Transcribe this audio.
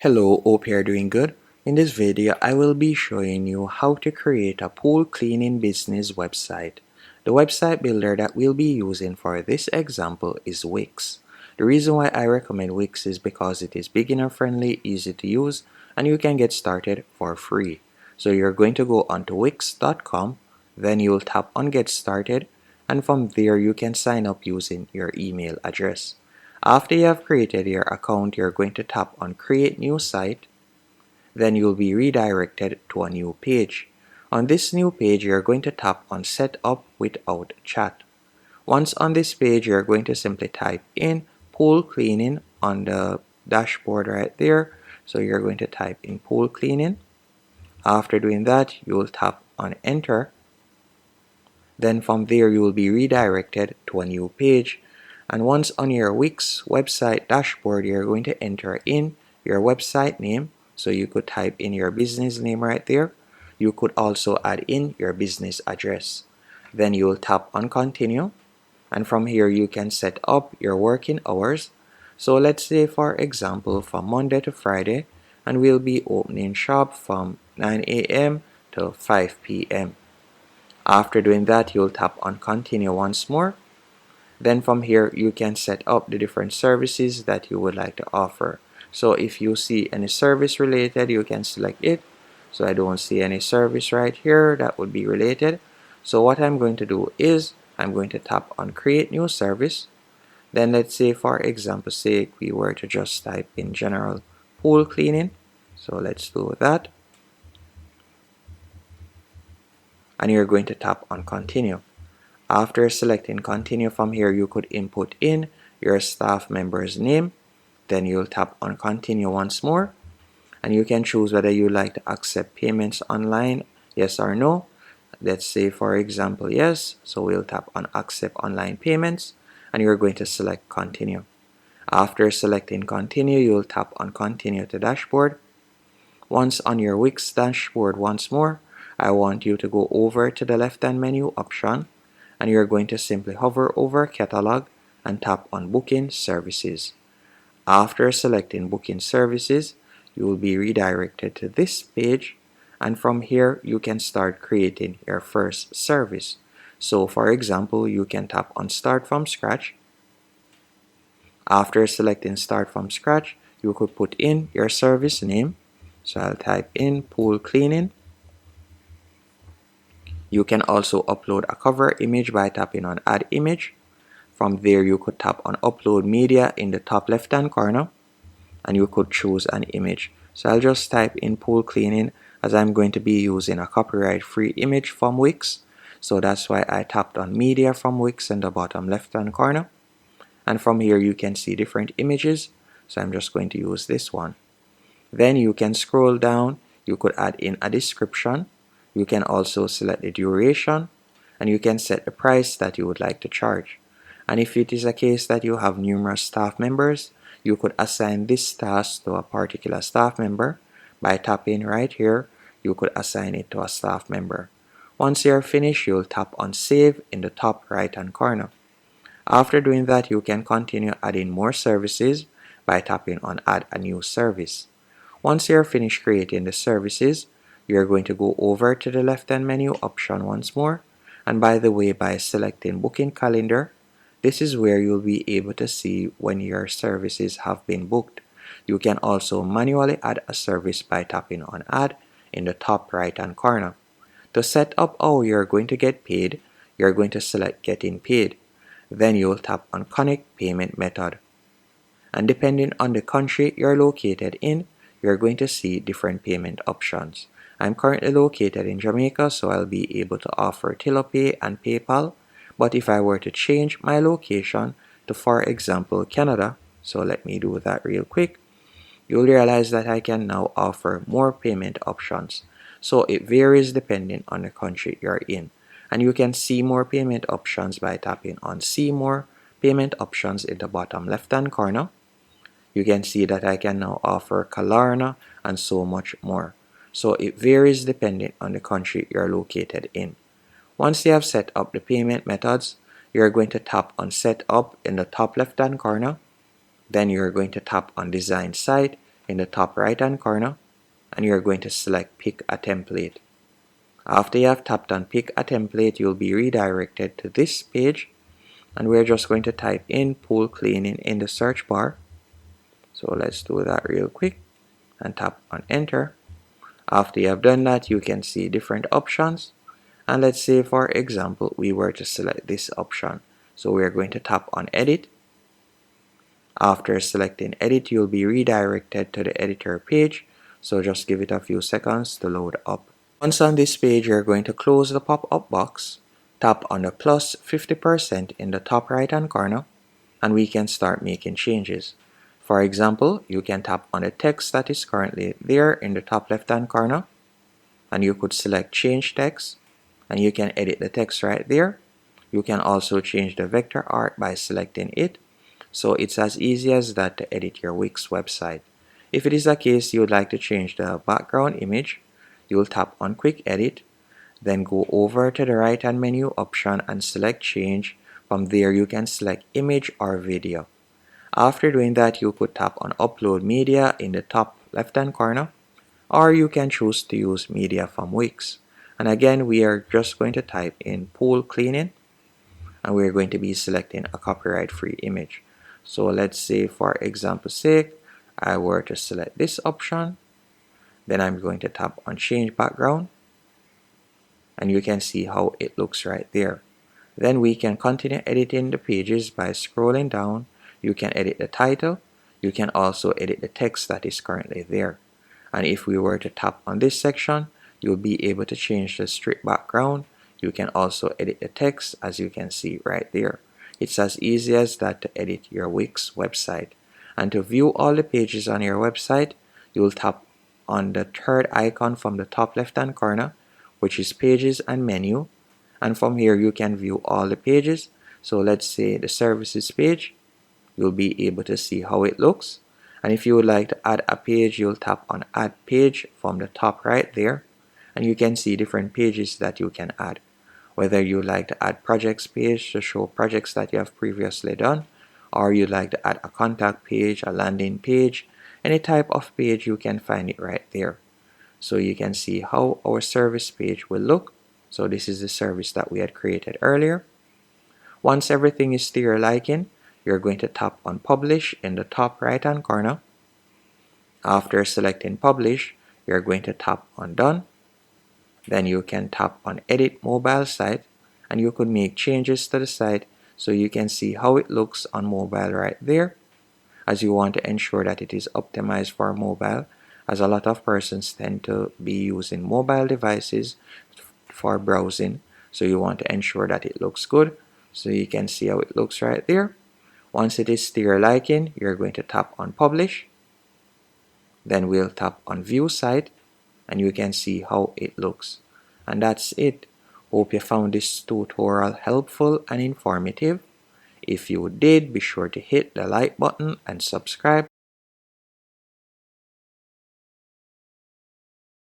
Hello, hope you're doing good. In this video, I will be showing you how to create a pool cleaning business website. The website builder that we'll be using for this example is Wix. The reason why I recommend Wix is because it is beginner friendly, easy to use, and you can get started for free. So you're going to go onto wix.com, then you'll tap on get started, and from there you can sign up using your email address. After you have created your account, you're going to tap on create new site, then you'll be redirected to a new page. On this new page, you're going to tap on set up without chat. Once on this page, you're going to simply type in pool cleaning on the dashboard right there. So you're going to type in pool cleaning. After doing that, you'll tap on enter. Then from there, you will be redirected to a new page. And once on your Wix website dashboard, you're going to enter in your website name. So you could type in your business name right there. You could also add in your business address. Then you will tap on continue. And from here, you can set up your working hours. So let's say, for example, from Monday to Friday, and we'll be opening shop from 9 a.m. to 5 p.m. After doing that, you'll tap on continue once more. Then from here, you can set up the different services that you would like to offer. So if you see any service related, you can select it. So I don't see any service right here that would be related. So what I'm going to do is I'm going to tap on create new service. Then let's say, for example sake, we were to just type in general pool cleaning. So let's do that. And you're going to tap on continue. After selecting continue, from here you could input in your staff member's name. Then you'll tap on continue once more, and you can choose whether you like to accept payments online, yes or no. Let's say, for example, yes. So we'll tap on accept online payments, and you're going to select continue. After selecting continue, you'll tap on continue to dashboard. Once on your Wix dashboard once more, I want you to go over to the left hand menu option, and you're going to simply hover over catalog and tap on booking services. After selecting booking services, you will be redirected to this page, and from here you can start creating your first service. So for example, you can tap on start from scratch. After selecting start from scratch, you could put in your service name. So I'll type in pool cleaning. You can also upload a cover image by tapping on add image. From there, you could tap on upload media in the top left hand corner, and you could choose an image. So I'll just type in pool cleaning, as I'm going to be using a copyright free image from Wix. So that's why I tapped on media from Wix in the bottom left hand corner. And from here you can see different images. So I'm just going to use this one. Then you can scroll down. You could add in a description. You can also select the duration, and you can set the price that you would like to charge. And if it is a case that you have numerous staff members, you could assign this task to a particular staff member. By tapping right here, you could assign it to a staff member. Once you're finished, you'll tap on save in the top right hand corner. After doing that, you can continue adding more services by tapping on add a new service. Once you're finished creating the services, you're going to go over to the left hand menu option once more. And by the way, by selecting booking calendar, this is where you'll be able to see when your services have been booked. You can also manually add a service by tapping on add in the top right hand corner. To set up how you're going to get paid, you're going to select getting paid. Then you'll tap on connect payment method. And depending on the country you're located in, you're going to see different payment options. I'm currently located in Jamaica, so I'll be able to offer TiloPay and PayPal. But if I were to change my location to, for example, Canada, so let me do that real quick, you'll realize that I can now offer more payment options. So it varies depending on the country you're in. And you can see more payment options by tapping on see more payment options in the bottom left hand corner. You can see that I can now offer Klarna and so much more. So it varies depending on the country you're located in. Once you have set up the payment methods, you're going to tap on set up in the top left hand corner. Then you're going to tap on design site in the top right hand corner, and you're going to select pick a template. After you have tapped on pick a template, you'll be redirected to this page, and we're just going to type in pool cleaning in the search bar. So let's do that real quick and tap on enter. After you have done that, you can see different options, and let's say for example we were to select this option. So we're going to tap on edit. After selecting edit, you'll be redirected to the editor page, so just give it a few seconds to load up. Once on this page, you're going to close the pop-up box, tap on the plus 50% in the top right hand corner, and we can start making changes. For example, you can tap on the text that is currently there in the top left hand corner, and you could select change text, and you can edit the text right there. You can also change the vector art by selecting it. So it's as easy as that to edit your Wix website. If it is a case you would like to change the background image, you will tap on quick edit, then go over to the right hand menu option and select change. From there you can select image or video. After doing that, you could tap on upload media in the top left hand corner, or you can choose to use media from Wix. And again, we are just going to type in pool cleaning, and we're going to be selecting a copyright free image. So let's say for example's sake, I were to select this option, then I'm going to tap on change background, and you can see how it looks right there. Then we can continue editing the pages by scrolling down. You can edit the title. You can also edit the text that is currently there. And if we were to tap on this section, you'll be able to change the strip background. You can also edit the text, as you can see right there. It's as easy as that to edit your Wix website. And to view all the pages on your website, you'll tap on the third icon from the top left hand corner, which is pages and menu. And from here you can view all the pages. So let's say the services page, you'll be able to see how it looks. And if you would like to add a page, you'll tap on add page from the top right there, and you can see different pages that you can add. Whether you like to add projects page to show projects that you have previously done, or you'd like to add a contact page, a landing page, any type of page, you can find it right there. So you can see how our service page will look. So this is the service that we had created earlier. Once everything is to your liking, you're going to tap on publish in the top right hand corner. After selecting publish, you're going to tap on done. Then you can tap on edit mobile site, and you could make changes to the site so you can see how it looks on mobile right there, as you want to ensure that it is optimized for mobile, as a lot of persons tend to be using mobile devices for browsing. So you want to ensure that it looks good. So you can see how it looks right there. Once it is to your liking, you're going to tap on publish. Then we'll tap on view site, and you can see how it looks. And that's it. Hope you found this tutorial helpful and informative. If you did, be sure to hit the like button and subscribe.